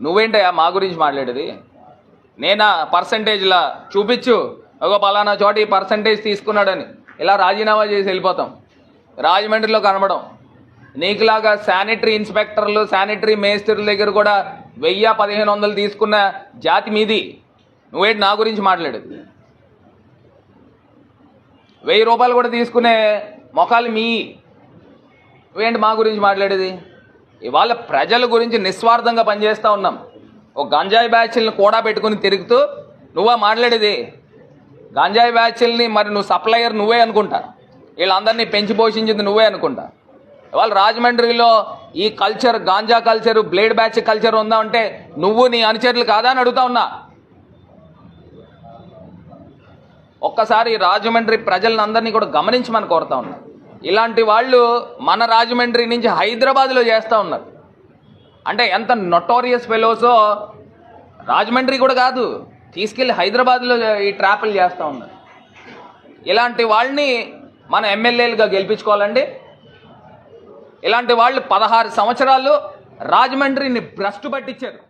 నువ్వేంటయ్యా మా గురించి మాట్లాడేది? నేనా పర్సంటేజ్లా చూపించు, ఒక పలానా చోట ఈ పర్సంటేజ్ తీసుకున్నాడని ఇలా రాజీనామా చేసి వెళ్ళిపోతాం. రాజమండ్రిలో కనబడం. నీకులాగా శానిటరీ ఇన్స్పెక్టర్లు, శానిటరీ మేస్త్రుల దగ్గర కూడా 1000-1500 తీసుకున్న జాతి మీది. నువ్వేంటి నా గురించి మాట్లాడేది? 1000 రూపాయలు కూడా తీసుకునే మొఖాలు మీ. నువ్వేంటి మా గురించి మాట్లాడేది? ఇవాళ ప్రజల గురించి నిస్వార్థంగా పనిచేస్తూ ఉన్నాం. ఒక గంజాయి బ్యాచ్లను కూడా పెట్టుకుని తిరుగుతూ నువ్వా మాట్లాడేది? గంజాయి బ్యాచ్ల్ని మరి నువ్వు సప్లయర్ నువ్వే అనుకుంటా, వీళ్ళందరినీ పెంచి పోషించింది నువ్వే అనుకుంటా. ఇవాళ రాజమండ్రిలో ఈ culture, ganja culture, blade batch culture ఉందా అంటే నువ్వు నీ అనుచరులు కాదా అని అడుగుతా ఉన్నా. ఒక్కసారి రాజమండ్రి ప్రజలను అందరినీ కూడా గమనించమని కోరుతా ఉన్నా. ఇలాంటి వాళ్ళు మన రాజమండ్రి నుంచి హైదరాబాద్లో చేస్తూ ఉన్నారు. అంటే ఎంత నొటోరియస్ ఫెలోసో. రాజమండ్రి కూడా కాదు, తీసుకెళ్ళి హైదరాబాద్లో ఈ ట్రాపులు చేస్తూ ఉన్నారు. ఇలాంటి వాళ్ళని మన ఎమ్మెల్యేలుగా గెలిపించుకోవాలండి. ఇలాంటి వాళ్ళు 16 సంవత్సరాలు రాజమండ్రిని భ్రష్టు పట్టించారు.